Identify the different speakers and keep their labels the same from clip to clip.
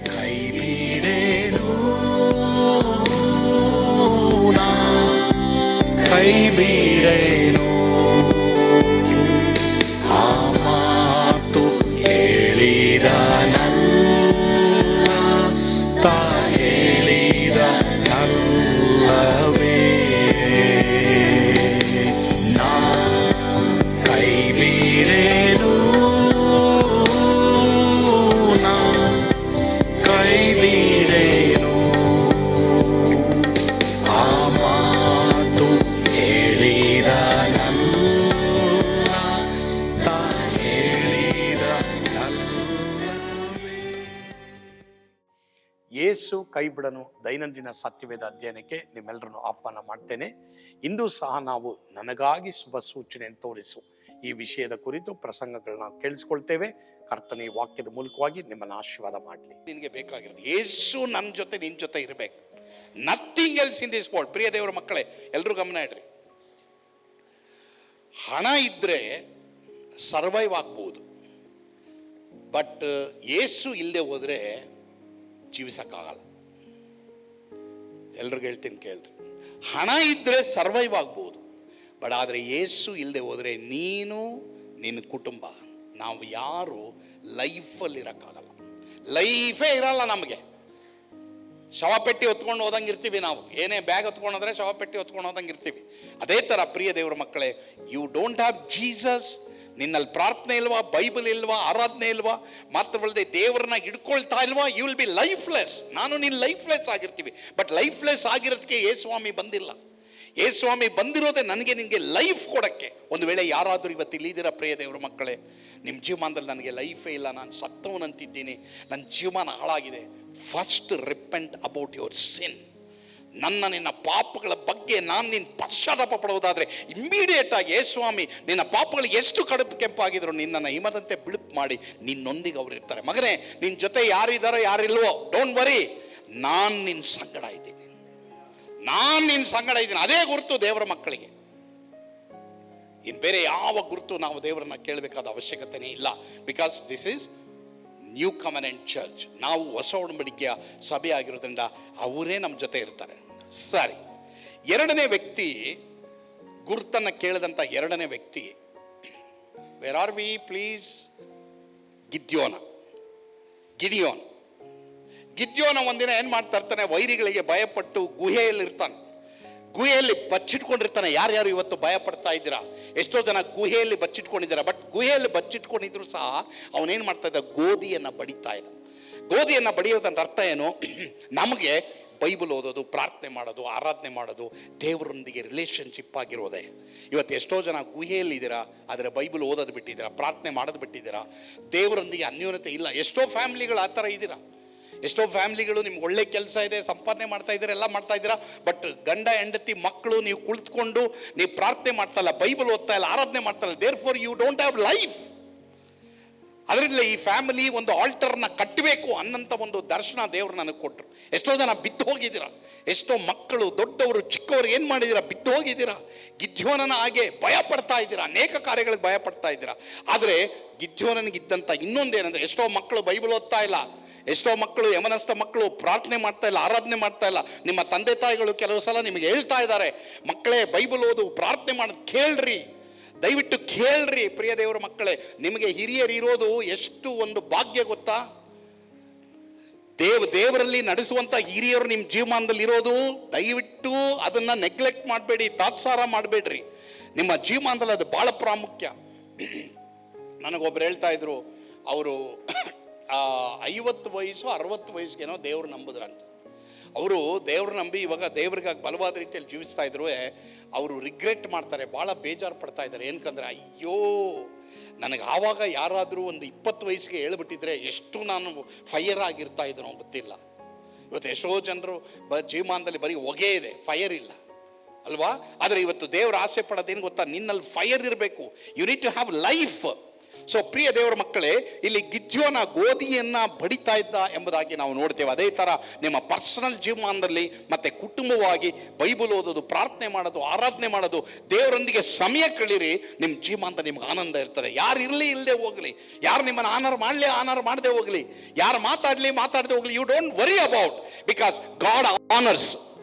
Speaker 1: ಕೈ ಬಿಡೇನು, ಕೈ ಬಿಡೇನು, ಆ ಮಾತು ಹೇಳಿದ ನನ್ನ ತಾ ಹೇಳಿದ ನಲ್ಲವೇ. ನಾ ಕೈ ಬಿಡೇನು, ನಾ ಕೈ ಬಿಡೇನು, ಆ ಮಾತು ಹೇಳಿದ ನನ್ನ ತಾ ಹೇಳಿದ ನಲ್ಲವೇ. ಯೇಸು ಕೈ ಬಿಡನು ದೈನಂದಿನ ಸತ್ಯವೇದ ಅಧ್ಯಯನಕ್ಕೆ ನಿಮ್ಮೆಲ್ಲರನ್ನು ಆಹ್ವಾನ ಮಾಡ್ತೇನೆ. ಇಂದು ಸಹ ನಾವು ನನಗಾಗಿ ಶುಭ ಸೂಚನೆಯನ್ನು ತೋರಿಸು ಈ ವಿಷಯದ ಕುರಿತು ಪ್ರಸಂಗಗಳನ್ನ ಕೇಳಿಸ್ಕೊಳ್ತೇವೆ. ಕರ್ತನ ಈ ವಾಕ್ಯದ ಮೂಲಕವಾಗಿ ನಿಮ್ಮನ್ನು ಆಶೀರ್ವಾದ ಮಾಡಲಿ.
Speaker 2: ನಿನಗೆ ಬೇಕಾಗಿರೋದು ಯೇಸು ನನ್ನ ಜೊತೆ ನಿನ್ನ ಜೊತೆ ಇರಬೇಕು. Nothing else in this world. ಪ್ರಿಯ ದೇವರ ಮಕ್ಕಳೇ, ಎಲ್ಲರೂ ಗಮನ ಇಡ್ರಿ. ಹಣ ಇದ್ರೆ ಸರ್ವೈವ್ ಆಗ್ಬೋದು, ಬಟ್ ಯೇಸು ಇಲ್ಲದೆ ಹೋದ್ರೆ ಜೀವಿಸಕ್ಕಾಗಲ್ಲ. ಎಲ್ರಿಗೂ ಹೇಳ್ತೀನಿ ಕೇಳ್ರಿ. ಹಣ ಇದ್ರೆ ಸರ್ವೈವ್ ಆಗ್ಬೋದು, ಬಟ್ ಆದರೆ ಯೇಸು ಇಲ್ಲದೆ ಹೋದ್ರೆ ನೀನು ನಿನ್ನ ಕುಟುಂಬ ನಾವು ಯಾರು ಲೈಫಲ್ಲಿ ಇರೋಕ್ಕಾಗಲ್ಲ. ಲೈಫೇ ಇರಲ್ಲ ನಮಗೆ. ಶವಪೆಟ್ಟಿ ಹೊತ್ಕೊಂಡು ಹೋದಂಗೆ ಇರ್ತೀವಿ ನಾವು. ಏನೇ ಬ್ಯಾಗ್ ಹೊತ್ಕೊಂಡೋದ್ರೆ ಶವಪೆಟ್ಟಿ ಹೊತ್ಕೊಂಡು ಹೋದಂಗೆ ಇರ್ತೀವಿ. ಅದೇ ಥರ ಪ್ರಿಯ ದೇವರ ಮಕ್ಕಳೇ, ಯು ಡೋಂಟ್ ಹ್ಯಾವ್ ಜೀಸಸ್, ನಿನ್ನಲ್ಲಿ ಪ್ರಾರ್ಥನೆ ಇಲ್ವಾ, ಬೈಬಲ್ ಇಲ್ವಾ, ಆರಾಧನೆ ಇಲ್ವಾ, ಮಾತ್ರವಲ್ಲದೆ ದೇವರನ್ನ ಹಿಡ್ಕೊಳ್ತಾ ಇಲ್ವಾ, ಯು ವಿಲ್ ಬಿ ಲೈಫ್ಲೆಸ್. ನಾನು ನೀನು ಲೈಫ್ಲೆಸ್ ಆಗಿರ್ತೀವಿ. ಬಟ್ ಲೈಫ್ಲೆಸ್ ಆಗಿರೋದಕ್ಕೆ ಯೇಸುಸ್ವಾಮಿ ಬಂದಿಲ್ಲ. ಯೇಸುಸ್ವಾಮಿ ಬಂದಿರೋದೇ ನನಗೆ ನಿನಗೆ ಲೈಫ್ ಕೊಡಕ್ಕೆ. ಒಂದು ವೇಳೆ ಯಾರಾದರೂ ಇವತ್ತು ಇಲ್ಲಿದ್ದೀರಾ ಪ್ರಿಯ ದೇವರ ಮಕ್ಕಳೇ, ನಿಮ್ಮ ಜೀವಮಾನದಲ್ಲಿ ನನಗೆ ಲೈಫೇ ಇಲ್ಲ, ನಾನು ಸತ್ತವನಂತಿದ್ದೀನಿ, ನನ್ನ ಜೀವಮಾನ ಹಾಳಾಗಿದೆ, ಫಸ್ಟ್ ರಿಪೆಂಟ್ ಅಬೌಟ್ ಯುವರ್ ಸಿನ್. ನಿನ್ನ ಪಾಪಗಳ ಬಗ್ಗೆ ನಾನು ನಿನ್ನ ಪಶ್ಚಾತ್ತಾಪ ಪಡುವುದಾದರೆ ಇಮ್ಮಿಡಿಯೇಟ್ ಆಗಿ ಯೇಸುಸ್ವಾಮಿ ನಿನ್ನ ಪಾಪಗಳು ಎಷ್ಟು ಕಡುಪು ಕೆಂಪಾಗಿದ್ರು ನಿನ್ನನ್ನು ಹಿಮದಂತೆ ಬಿಳುಪು ಮಾಡಿ ನಿನ್ನೊಂದಿಗೆ ಅವರು ಇರ್ತಾರೆ. ಮಗನೇ, ನಿನ್ನ ಜೊತೆ ಯಾರಿದ್ದಾರೋ ಯಾರಿಲ್ವೋ, ಡೋಂಟ್ ವರಿ, ನಾನು ನಿನ್ನ ಸಂಗಡ ಇದ್ದೀನಿ, ನಾನು ನಿನ್ನ ಸಂಗಡ ಇದ್ದೀನಿ. ಅದೇ ಗುರುತು ದೇವರ ಮಕ್ಕಳಿಗೆ. ಇನ್ನು ಬೇರೆ ಯಾವ ಗುರುತು ನಾವು ದೇವರನ್ನ ಕೇಳಬೇಕಾದ ಅವಶ್ಯಕತೆನೇ ಇಲ್ಲ. Because this is new covenant church. ನಾವು ಹೊಸ ಒಡಂಬಡಿಕೆಯ ಸಭೆ ಆಗಿರೋದ್ರಿಂದ ಅವರೇ ನಮ್ಮ ಜೊತೆ ಇರ್ತಾರೆ. ಸರಿ, ಎರಡನೇ ವ್ಯಕ್ತಿ, ಗುರುತನ್ನು ಕೇಳಿದಂಥ ಎರಡನೇ ವ್ಯಕ್ತಿ, ವೇರ್ ಆರ್ ವಿ ಪ್ಲೀಸ್? ಗಿಡಿಯೋನ ಒಂದಿನ ಏನು ಮಾಡ್ತಾ ಇರ್ತಾನೆ, ವೈರಿಗಳಿಗೆ ಭಯಪಟ್ಟು ಗುಹೆಯಲ್ಲಿರ್ತಾನೆ. ಗುಹೆಯಲ್ಲಿ ಬಚ್ಚಿಟ್ಕೊಂಡಿರ್ತಾನೆ. ಯಾರ್ಯಾರು ಇವತ್ತು ಭಯ ಪಡ್ತಾ ಇದ್ದೀರಾ? ಎಷ್ಟೋ ಜನ ಗುಹೆಯಲ್ಲಿ ಬಚ್ಚಿಟ್ಕೊಂಡಿದ್ದೀರಾ. ಬಟ್ ಗುಹೆಯಲ್ಲಿ ಬಚ್ಚಿಟ್ಕೊಂಡಿದ್ರು ಸಹ ಅವನೇನು ಮಾಡ್ತಾ ಇದ್ದ, ಗೋಧಿಯನ್ನು ಬಡಿತಾ ಇದ್ದ. ಗೋಧಿಯನ್ನು ಬಡಿಯೋದಂತ ಅರ್ಥ ಏನು? ನಮಗೆ ಬೈಬಲ್ ಓದೋದು, ಪ್ರಾರ್ಥನೆ ಮಾಡೋದು, ಆರಾಧನೆ ಮಾಡೋದು, ದೇವರೊಂದಿಗೆ ರಿಲೇಷನ್ಶಿಪ್ ಆಗಿರೋದೆ. ಇವತ್ತು ಎಷ್ಟೋ ಜನ ಗುಹೆಯಲ್ಲಿದ್ದೀರಾ, ಆದರೆ ಬೈಬಲ್ ಓದೋದು ಬಿಟ್ಟಿದ್ದೀರಾ, ಪ್ರಾರ್ಥನೆ ಮಾಡೋದು ಬಿಟ್ಟಿದ್ದೀರಾ, ದೇವರೊಂದಿಗೆ ಅನ್ಯೋನ್ಯತೆ ಇಲ್ಲ. ಎಷ್ಟೋ ಫ್ಯಾಮಿಲಿಗಳು ಆ ಥರ ಇದ್ದೀರಾ. ಎಷ್ಟೋ ಫ್ಯಾಮಿಲಿಗಳು ನಿಮ್ಗೆ ಒಳ್ಳೆ ಕೆಲಸ ಇದೆ, ಸಂಪಾದನೆ ಮಾಡ್ತಾ ಇದ್ದೀರಾ, ಎಲ್ಲ ಮಾಡ್ತಾ ಇದ್ದೀರಾ, ಬಟ್ ಗಂಡ ಹೆಂಡತಿ ಮಕ್ಕಳು ನೀವು ಕುಳಿತುಕೊಂಡು ನೀವು ಪ್ರಾರ್ಥನೆ ಮಾಡ್ತಾ ಇಲ್ಲ, ಬೈಬಲ್ ಓದ್ತಾ ಇಲ್ಲ, ಆರಾಧನೆ ಮಾಡ್ತಾ ಇಲ್ಲ. There for you don't have life. ಅದರಿಂದ ಈ ಫ್ಯಾಮಿಲಿ ಒಂದು ಆಲ್ಟರ್ನ ಕಟ್ಟಬೇಕು ಅನ್ನಂಥ ಒಂದು ದರ್ಶನ ದೇವರು ನನಗೆ ಕೊಟ್ಟರು. ಎಷ್ಟೋ ಜನ ಬಿದ್ದು ಹೋಗಿದ್ದೀರಾ. ಎಷ್ಟೋ ಮಕ್ಕಳು, ದೊಡ್ಡವರು, ಚಿಕ್ಕವರು ಏನು ಮಾಡಿದ್ದೀರಾ? ಬಿದ್ದು ಹೋಗಿದ್ದೀರಾ. ಗಿದ್ಯೋನನ ಹಾಗೆ ಭಯ ಪಡ್ತಾ ಇದ್ದೀರಾ, ಅನೇಕ ಕಾರ್ಯಗಳಿಗೆ ಭಯ ಪಡ್ತಾ ಇದ್ದೀರಾ. ಆದರೆ ಗಿದ್ಯೋನನಿಗಿದ್ದಂಥ ಇನ್ನೊಂದೇನೆಂದರೆ, ಎಷ್ಟೋ ಮಕ್ಕಳು ಬೈಬಲ್ ಓದ್ತಾ ಇಲ್ಲ, ಎಷ್ಟೋ ಮಕ್ಕಳು, ಯಮನಸ್ಥ ಮಕ್ಕಳು ಪ್ರಾರ್ಥನೆ ಮಾಡ್ತಾ ಇಲ್ಲ, ಆರಾಧನೆ ಮಾಡ್ತಾ ಇಲ್ಲ. ನಿಮ್ಮ ತಂದೆ ತಾಯಿಗಳು ಕೆಲವು ಸಲ ನಿಮಗೆ ಹೇಳ್ತಾ ಇದ್ದಾರೆ, ಮಕ್ಕಳೇ ಬೈಬಲ್ ಓದು, ಪ್ರಾರ್ಥನೆ ಮಾಡಿ, ಕೇಳ್ರಿ, ದಯವಿಟ್ಟು ಕೇಳ್ರಿ. ಪ್ರಿಯ ದೇವರ ಮಕ್ಕಳೇ, ನಿಮಗೆ ಹಿರಿಯರು ಇರೋದು ಎಷ್ಟು ಒಂದು ಭಾಗ್ಯ ಗೊತ್ತಾ? ದೇವರಲ್ಲಿ ನಡೆಸುವಂತ ಹಿರಿಯರು ನಿಮ್ಮ ಜೀವಮಾನದಲ್ಲಿ ಇರೋದು, ದಯವಿಟ್ಟು ಅದನ್ನ ನೆಗ್ಲೆಕ್ಟ್ ಮಾಡಬೇಡಿ, ತಾತ್ಸಾರ ಮಾಡಬೇಡ್ರಿ. ನಿಮ್ಮ ಜೀವಮಾನದಲ್ಲಿ ಅದು ಬಹಳ ಪ್ರಾಮುಖ್ಯ. ನನಗೊಬ್ರು ಹೇಳ್ತಾ ಇದ್ರು, ಅವರು 50 ವಯಸ್ಸು 60 ವಯಸ್ಸಿಗೇನೋ ದೇವ್ರು ನಂಬುದ್ರಂತ. ಅವರು ದೇವ್ರು ನಂಬಿ ಇವಾಗ ದೇವ್ರಿಗಾಗಿ ಬಲವಾದ ರೀತಿಯಲ್ಲಿ ಜೀವಿಸ್ತಾ ಇದ್ರು. ಅವರು ರಿಗ್ರೆಟ್ ಮಾಡ್ತಾರೆ, ಭಾಳ ಬೇಜಾರು ಪಡ್ತಾ ಇದ್ದಾರೆ. ಏನಕ್ಕಂದ್ರೆ, ಅಯ್ಯೋ, ನನಗೆ ಆವಾಗ ಯಾರಾದರೂ ಒಂದು 20 ವಯಸ್ಸಿಗೆ ಹೇಳ್ಬಿಟ್ಟಿದ್ರೆ ಎಷ್ಟು ನಾನು ಫೈರ್ ಆಗಿರ್ತಾ ಇದ್ದನೋ ಗೊತ್ತಿಲ್ಲ. ಇವತ್ತು ಎಷ್ಟೋ ಜನರು ಜೀವಮಾನದಲ್ಲಿ ಬರೀ ಹೊಗೆ ಇದೆ, ಫೈರ್ ಇಲ್ಲ ಅಲ್ವಾ? ಆದರೆ ಇವತ್ತು ದೇವ್ರ ಆಸೆ ಪಡೋದೇನು ಗೊತ್ತಾ? ನಿನ್ನಲ್ಲಿ ಫೈರ್ ಇರಬೇಕು. You need to have life. So ಪ್ರಿಯ ದೇವರ ಮಕ್ಕಳೇ, ಇಲ್ಲಿ ಗಿದ್ಯೋನ ಗೋಧಿಯನ್ನ ಬಡಿತಾ ಇದ್ದ ಎಂಬುದಾಗಿ ನಾವು ನೋಡ್ತೇವೆ. ಅದೇ ತರ ನಿಮ್ಮ ಪರ್ಸನಲ್ ಜೀವಮಾನದಲ್ಲಿ ಮತ್ತೆ ಕುಟುಂಬವಾಗಿ ಬೈಬಲ್ ಓದೋದು, ಪ್ರಾರ್ಥನೆ ಮಾಡೋದು, ಆರಾಧನೆ ಮಾಡೋದು, ದೇವರೊಂದಿಗೆ ಸಮಯ ಕಳೀರಿ. ನಿಮ್ಮ ಜೀವಮಾನ ನಿಮ್ಗೆ ಆನಂದ ಇರ್ತದೆ. ಯಾರು ಇರಲಿ ಇಲ್ಲದೆ ಹೋಗಲಿ, ಯಾರು ನಿಮ್ಮನ್ನು ಆನರ್ ಮಾಡಲಿ ಆನರ್ ಮಾಡದೆ ಹೋಗಲಿ, ಯಾರು ಮಾತಾಡದೆ ಹೋಗಲಿ, you don't worry about, because God honours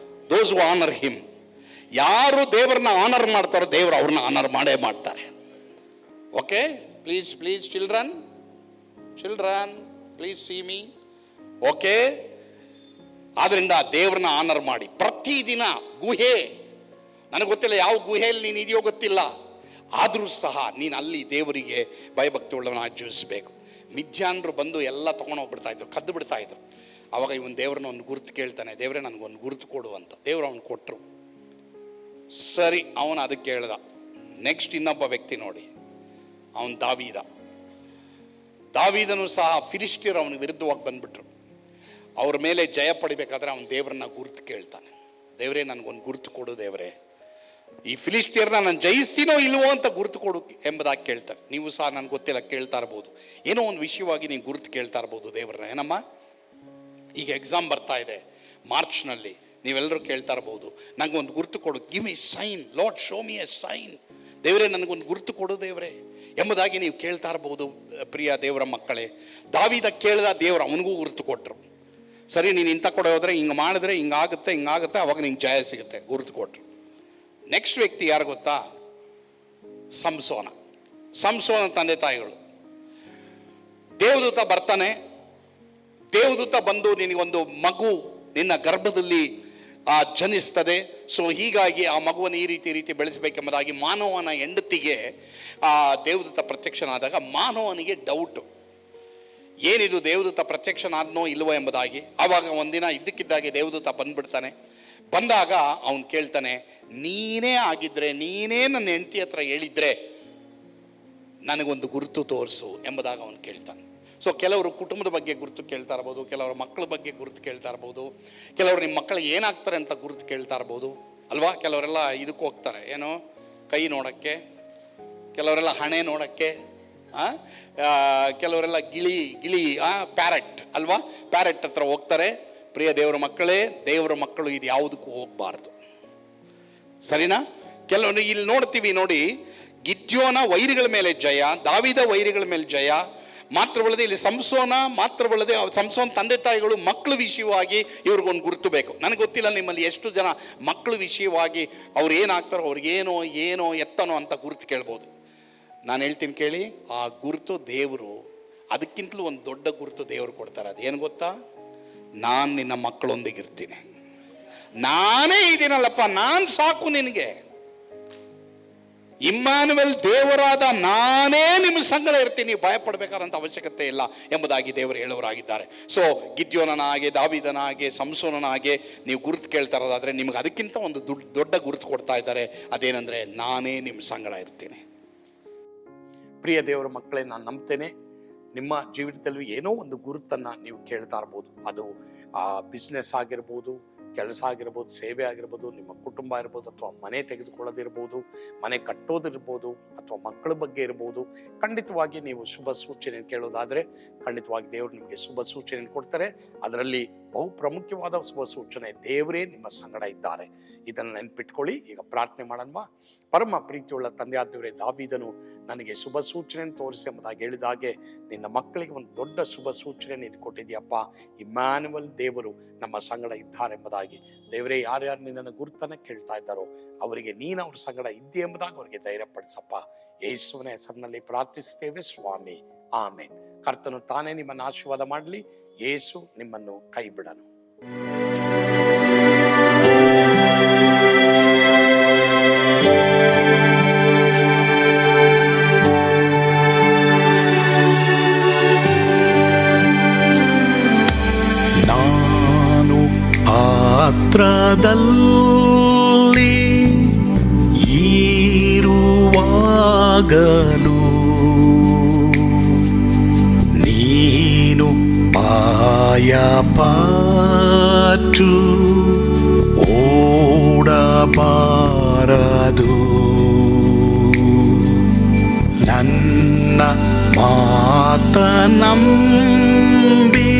Speaker 2: those who honour him. ಯಾರು ದೇವರನ್ನ ಆನರ್ ಮಾಡ್ತಾರೋ ದೇವರು ಅವ್ರನ್ನ ಆನರ್ ಮಾಡೇ ಮಾಡ್ತಾರೆ. Okay, please children please see me. Okay, ಆದ್ರಿಂದ ದೇವ್ರನ್ನ ಆನರ್ ಮಾಡಿ. ಪ್ರತಿದಿನ ಗುಹೆ, ನನಗೆ ಗೊತ್ತಿಲ್ಲ ಯಾವ ಗುಹೆಯಲ್ಲಿ ನೀನು ಇದೆಯೋ ಗೊತ್ತಿಲ್ಲ, ಆದರೂ ಸಹ ನೀನು ಅಲ್ಲಿ ದೇವರಿಗೆ ಭಯಭಕ್ತಿ ಉಳ್ಳವನ್ನ ಜೀವಿಸಬೇಕು. ಮಿಥ್ಯಾನರು ಬಂದು ಎಲ್ಲ ತೊಗೊಂಡೋಗ್ಬಿಡ್ತಾ ಇದ್ರು, ಕದ್ದು ಬಿಡ್ತಾ ಇದ್ರು. ಅವಾಗ ಇವನು ದೇವ್ರನ್ನ ಒಂದು ಗುರುತು ಕೇಳ್ತಾನೆ, ದೇವರೇ ನನಗೊಂದು ಗುರುತು ಕೊಡು ಅಂತ. ದೇವ್ರು ಅವನು ಕೊಟ್ಟರು. ಸರಿ, ಅವನು ಅದಕ್ಕೆ ಹೇಳ್ದ. ನೆಕ್ಸ್ಟ್ ಇನ್ನೊಬ್ಬ ವ್ಯಕ್ತಿ ನೋಡಿ, ಅವನು ದಾವೀದನು ಸಹ ಫಿಲಿಷ್ಟಿಯರು ಅವನ ವಿರುದ್ಧವಾಗಿ ಬಂದ್ಬಿಟ್ರು. ಅವ್ರ ಮೇಲೆ ಜಯ ಪಡಿಬೇಕಾದ್ರೆ ಅವನು ದೇವರನ್ನ ಗುರುತು ಕೇಳ್ತಾನೆ. ದೇವರೇ ನನಗೊಂದು ಗುರುತು ಕೊಡು ದೇವರೇ, ಈ ಫಿಲಿಷ್ಟಿಯರ್ನ ನಾನು ಜಯಿಸ್ತೀನೋ ಇಲ್ವೋ ಅಂತ ಗುರುತು ಕೊಡು ಎಂಬುದಾಗಿ ಕೇಳ್ತಾರೆ. ನೀವು ಸಹ ನನಗೆ ಗೊತ್ತಿಲ್ಲ ಕೇಳ್ತಾ ಇರ್ಬೋದು, ಏನೋ ಒಂದು ವಿಷಯವಾಗಿ ನೀವು ಗುರುತು ಕೇಳ್ತಾ ಇರ್ಬೋದು ದೇವರನ್ನ. ಏನಮ್ಮ, ಈಗ ಎಕ್ಸಾಮ್ ಬರ್ತಾ ಇದೆ ಮಾರ್ಚ್ನಲ್ಲಿ, ನೀವೆಲ್ಲರೂ ಕೇಳ್ತಾ ಇರ್ಬೋದು, ನನಗೊಂದು ಗುರುತು ಕೊಡು, give me sign Lord, show me a sign. ದೇವರೇ ನನಗೊಂದು ಗುರುತು ಕೊಡು ದೇವರೇ ಎಂಬುದಾಗಿ ನೀವು ಕೇಳ್ತಾ ಇರ್ಬೋದು. ಪ್ರಿಯ ದೇವರ ಮಕ್ಕಳೇ, ದಾವೀದ ಕೇಳಿದ, ದೇವರು ಅವನಿಗೂ ಗುರುತು ಕೊಟ್ಟರು. ಸರಿ, ನೀನು ಇಂಥ ಕೊಡೆ ಹೋದ್ರೆ ಹಿಂಗೆ ಮಾಡಿದ್ರೆ ಹಿಂಗಾಗುತ್ತೆ, ಅವಾಗ ನಿಂಗೆ ಜಯ ಸಿಗುತ್ತೆ, ಗುರುತು ಕೊಟ್ಟರು. ನೆಕ್ಸ್ಟ್ ವ್ಯಕ್ತಿ ಯಾರು ಗೊತ್ತಾ? ಸಂಸೋನ ತಂದೆ ತಾಯಿಗಳು. ದೇವದೂತ ಬರ್ತಾನೆ. ದೇವದೂತ ಬಂದು ನಿನಗೊಂದು ಮಗು ನಿನ್ನ ಗರ್ಭದಲ್ಲಿ ಜನಿಸ್ತದೆ, ಸೊ ಹೀಗಾಗಿ ಆ ಮಗುವನ್ನು ಈ ರೀತಿ ಬೆಳೆಸಬೇಕೆಂಬುದಾಗಿ ಮಾನವನ ಹೆಂಡತಿಗೆ ಆ ದೇವದೂತ ಪ್ರತ್ಯಕ್ಷನಾದಾಗ ಮಾನವನಿಗೆ ಡೌಟು, ಏನಿದು ದೇವದೂತ ಪ್ರತ್ಯಕ್ಷನಾದ್ನೋ ಇಲ್ವೋ ಎಂಬುದಾಗಿ. ಆವಾಗ ಒಂದಿನ ಇದ್ದಕ್ಕಿದ್ದಾಗೆ ದೇವದೂತ ಬಂದ್ಬಿಡ್ತಾನೆ. ಬಂದಾಗ ಅವನು ಕೇಳ್ತಾನೆ, ನೀನೇ ಆಗಿದ್ರೆ, ನೀನೇ ನನ್ನ ಹೆಂಡತಿ ಹತ್ರ ಹೇಳಿದ್ರೆ ನನಗೊಂದು ಗುರುತು ತೋರಿಸು ಎಂಬುದಾಗಿ ಅವನು ಕೇಳ್ತಾನೆ. ಸೊ ಕೆಲವರು ಕುಟುಂಬದ ಬಗ್ಗೆ ಗುರುತು ಕೇಳ್ತಾ ಇರ್ಬೋದು, ಕೆಲವರು ಮಕ್ಕಳ ಬಗ್ಗೆ ಗುರುತು ಕೇಳ್ತಾ ಇರ್ಬೋದು, ಕೆಲವರು ನಿಮ್ಮ ಮಕ್ಕಳು ಏನಾಗ್ತಾರೆ ಅಂತ ಗುರುತು ಕೇಳ್ತಾ ಇರ್ಬೋದು ಅಲ್ವಾ. ಕೆಲವರೆಲ್ಲ ಇದಕ್ಕೆ ಹೋಗ್ತಾರೆ, ಏನೋ ಕೈ ನೋಡೋಕ್ಕೆ, ಕೆಲವರೆಲ್ಲ ಹಣೆ ನೋಡೋಕ್ಕೆ, ಕೆಲವರೆಲ್ಲ ಗಿಳಿ ಪ್ಯಾರೆಟ್ ಅಲ್ವಾ, ಪ್ಯಾರೆಟ್ ಹತ್ರ ಹೋಗ್ತಾರೆ. ಪ್ರಿಯ ದೇವರ ಮಕ್ಕಳೇ, ದೇವರ ಮಕ್ಕಳು ಇದು ಯಾವುದಕ್ಕೂ ಹೋಗಬಾರ್ದು, ಸರಿನಾ? ಕೆಲವೊಂದು ಇಲ್ಲಿ ನೋಡ್ತೀವಿ ನೋಡಿ, ಗಿದ್ಯೋನ ವೈರಿಗಳ ಮೇಲೆ ಜಯ, ದಾವೀದ ವೈರಿಗಳ ಮೇಲೆ ಜಯ ಮಾತ್ರವಲ್ಲದೆ ಇಲ್ಲಿ ಸಂಸೋನ ತಂದೆ ತಾಯಿಗಳು ಮಕ್ಕಳ ವಿಷಯವಾಗಿ ಇವ್ರಿಗೊಂದು ಗುರುತು ಬೇಕು. ನನಗೆ ಗೊತ್ತಿಲ್ಲ ನಿಮ್ಮಲ್ಲಿ ಎಷ್ಟು ಜನ ಮಕ್ಕಳ ವಿಷಯವಾಗಿ ಅವ್ರು ಏನಾಗ್ತಾರೋ, ಅವ್ರಿಗೇನೋ ಎತ್ತನೋ ಅಂತ ಗುರುತು ಕೇಳ್ಬೋದು. ನಾನು ಹೇಳ್ತೀನಿ ಕೇಳಿ, ಆ ಗುರುತು ದೇವರು, ಅದಕ್ಕಿಂತಲೂ ಒಂದು ದೊಡ್ಡ ಗುರುತು ದೇವರು ಕೊಡ್ತಾರೆ. ಅದೇನು ಗೊತ್ತಾ? ನಾನು ನಿನ್ನ ಮಕ್ಕಳೊಂದಿಗಿರ್ತೀನಿ, ನಾನೇ ಇದೀನಲ್ಲಪ್ಪ, ನಾನು ಸಾಕು ನಿನಗೆ, ಇಮ್ಮಾನುವೆಲ್ ದೇವರಾದ ನಾನೇ ನಿಮ್ಮ ಸಂಗಡ ಇರ್ತೀನಿ, ಭಯ ಪಡಬೇಕಾದಂಥ ಅವಶ್ಯಕತೆ ಇಲ್ಲ ಎಂಬುದಾಗಿ ದೇವರು ಹೇಳೋರಾಗಿದ್ದಾರೆ. ಸೊ ಗಿದ್ಯೋನನ ಹಾಗೆ, ದಾವೀದನ ಹಾಗೆ, ಸಂಸೋನನ ಹಾಗೆ ನೀವು ಗುರುತು ಕೇಳ್ತಾ ಇರೋದಾದ್ರೆ ನಿಮ್ಗೆ ಅದಕ್ಕಿಂತ ಒಂದು ದೊಡ್ಡ ಗುರುತು ಕೊಡ್ತಾ ಇದ್ದಾರೆ. ಅದೇನೆಂದ್ರೆ, ನಾನೇ ನಿಮ್ಮ ಸಂಗಡ ಇರ್ತೀನಿ.
Speaker 1: ಪ್ರಿಯ ದೇವರ ಮಕ್ಕಳೇ, ನಾನು ನಂಬ್ತೇನೆ ನಿಮ್ಮ ಜೀವಿತದಲ್ಲಿ ಏನೋ ಒಂದು ಗುರುತನ್ನು ನೀವು ಕೇಳ್ತಾ ಇರ್ಬೋದು. ಅದು ಬಿಸ್ನೆಸ್ ಆಗಿರ್ಬೋದು, ಕೆಲಸ ಆಗಿರ್ಬೋದು, ಸೇವೆ ಆಗಿರ್ಬೋದು, ನಿಮ್ಮ ಕುಟುಂಬ ಇರ್ಬೋದು, ಅಥವಾ ಮನೆ ತೆಗೆದುಕೊಳ್ಳೋದಿರ್ಬೋದು, ಮನೆ ಕಟ್ಟೋದಿರ್ಬೋದು, ಅಥವಾ ಮಕ್ಕಳ ಬಗ್ಗೆ ಇರ್ಬೋದು. ಖಂಡಿತವಾಗಿ ನೀವು ಶುಭ ಸೂಚನೆ ಕೇಳೋದಾದರೆ ಖಂಡಿತವಾಗಿ ದೇವರು ನಿಮಗೆ ಶುಭ ಸೂಚನೆ ಕೊಡ್ತಾರೆ. ಅದರಲ್ಲಿ ಬಹು ಪ್ರಮುಖವಾದ ಶುಭ ಸೂಚನೆ, ದೇವರೇ ನಿಮ್ಮ ಸಂಗಡ ಇದ್ದಾರೆ. ಇದನ್ನು ನೆನ್ಪಿಟ್ಕೊಳ್ಳಿ. ಈಗ ಪ್ರಾರ್ಥನೆ ಮಾಡೋಣ. ಪರಮ ಪ್ರೀತಿಯುಳ್ಳ ತಂದೆ ಆದವರೇ, ದಾವೀದನು ನನಗೆ ಶುಭ ಸೂಚನೆ ತೋರಿಸಿ ಎಂಬುದಾಗಿ ಹೇಳಿದಾಗೆ ನಿನ್ನ ಮಕ್ಕಳಿಗೆ ಒಂದು ದೊಡ್ಡ ಶುಭ ಸೂಚನೆ ನೀನು ಕೊಟ್ಟಿದ್ದೀಯಪ್ಪ. ಇಮ್ಯಾನುವೆಲ್ ದೇವರು ನಮ್ಮ ಸಂಗಡ ಇದ್ದಾರೆ ಎಂಬುದಾಗಿ. ದೇವರೇ, ಯಾರ್ಯಾರು ನಿನ್ನನ್ನು ಗುರುತನ್ನು ಕೇಳ್ತಾ ಇದ್ದಾರೋ ಅವರಿಗೆ ನೀನು ಅವ್ರ ಸಂಗಡ ಇದ್ದೆ ಎಂಬುದಾಗಿ ಅವರಿಗೆ ಧೈರ್ಯಪಡಿಸಪ್ಪ. ಯೇಸುವಿನ ಹೆಸರಿನಲ್ಲಿ ಪ್ರಾರ್ಥಿಸ್ತೇವೆ ಸ್ವಾಮಿ, ಆಮೇನ್. ಕರ್ತನು ತಾನೇ ನಿಮ್ಮನ್ನು ಆಶೀರ್ವಾದ ಮಾಡಲಿ. ಯೇಸು ನಿಮ್ಮನ್ನು ಕೈ ಬಿಡನು.
Speaker 3: ನಾನು ಪಾತ್ರದಲ್ಲಿ ಇರುವಾಗಲೂ ನೀನು ಪಾಯಪಾಟು ಓಡಬಾರದು. ನನ್ನ ಮಾತ ನಂಬಿ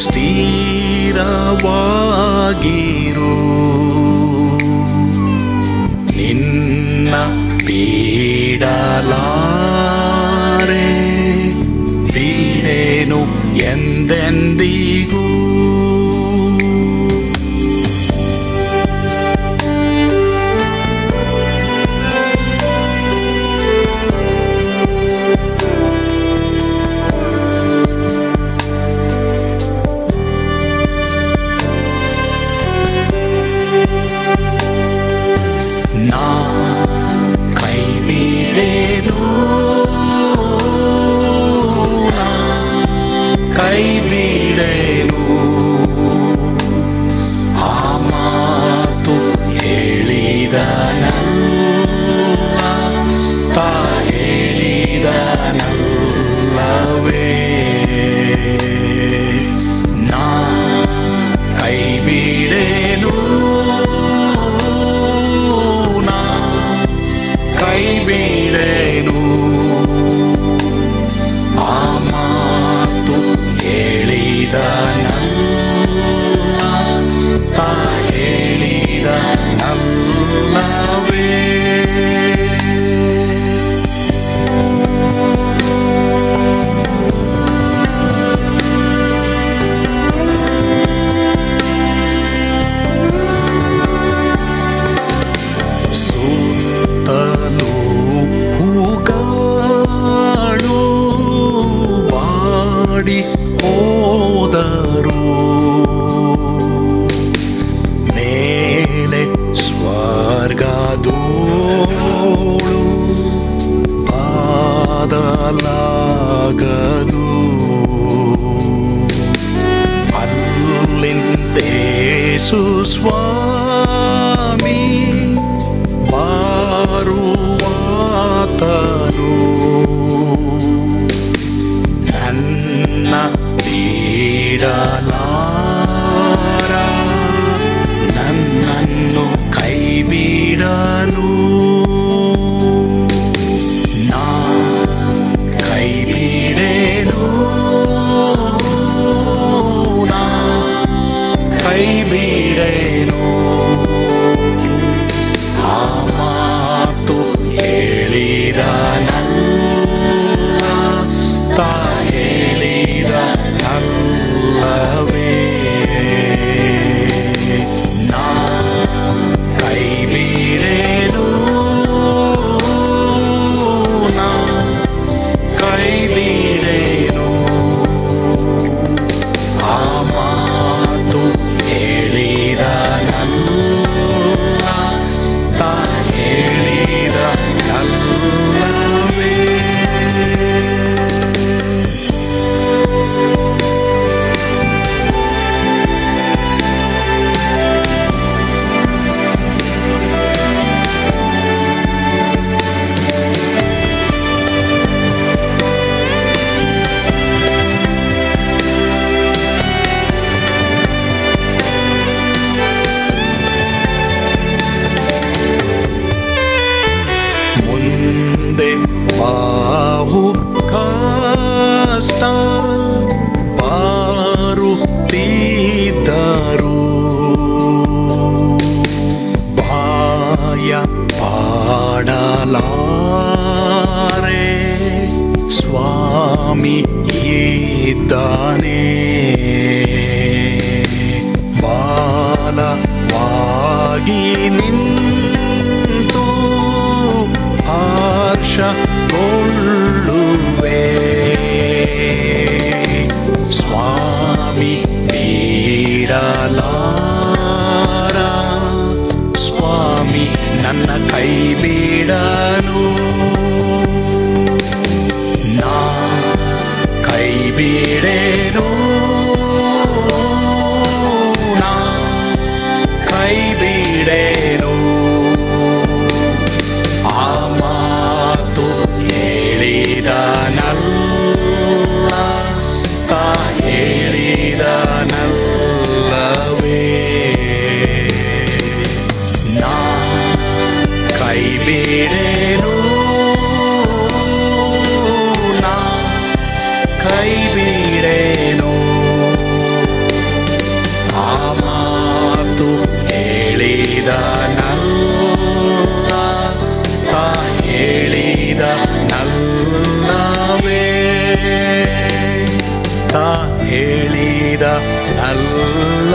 Speaker 3: ಸ್ಥಿರವಾಗಿರು. ನಿನ್ನ ಬಿಡಲಾರೆ, ಬಿಡೆನು ಎಂದೆಂದಿಗೂ. ನಾ ಕೈ ಬಿಡೆನು, ನಾ ಕೈ ಬಿಡೆನು. ಆ ಮಾತು ಹೇಳಿದನಲ್ಲ, ತಾ ಹೇಳಿದನಲ್ಲವೇ. ನಾ ಕೈ ಬಿಡೆನು, ಕೈ ಬಿಡೆನು. ಆ ಮಾತು ಹೇಳಿದನಲ್ಲ, ತಾ ಹೇಳಿದನಲ್ಲವೇ. ಸುತ್ತಲೂ ಹೂಗಳು ಬಾಡಿ ಹೋದರು, ಮೇಲೆ ಸ್ವರ್ಗದೋಳು ಬಾದಲಾಗದು. ಅಲ್ಲಿಂದೇಸು ಸ್ವಾಮಿ ಬಾರುವಾತನು, ನನ್ನ ಬಿಡಲಾರ, ನನ್ನನ್ನು ಕೈ ಬಿಡಲು. ನಾ ಕೈ ಬಿಡೆನು, ನಾ ಕೈ ಬಿಡೆನು. ಆ ಮಾತು ಹೇಳಿದನಲ್ಲ, ತಾ ಹೇಳಿದನಲ್ಲವೇ. ನಾ ಕೈ ಬಿಡೆನು, ನಾ ಕೈ ಬಿಡೆನು. ಆ ಮಾತು ಹೇಳಿದನಲ್ಲ, ತಾ ಹೇಳಿದನಲ್ಲವೇ. ಮುಂದೆ ಬಾವು ಕಷ್ಟ ಬಾರುತ್ತಿದ್ದರು, ಬಾಯ ಪಾಡಲಾರೆ, ಸ್ವಾಮಿ ಇದ್ದಾನೆ. ಬಾಲವಾಗಿ ನಿಂತು ಹರ್ಷಗೊಳ್ಳುವೆ, ಸ್ವಾಮಿ ಬಿಡಲಾರ, ಸ್ವಾಮಿ ನನ್ನ ಕೈ ಬಿಡಲು. ನಾ ಕೈ ಬಿಡೆನು, ನಾ ಕೈ ಬಿಡೆನು. ಆ ಮಾತು ಹೇಳಿದನಲ್ಲ, ತಾ ಹೇಳಿದನಲ್ಲವೇ. ನಾ ಕೈ ಬಿಡೆನು, ಕೇಳಿದ ನಲ್ಲ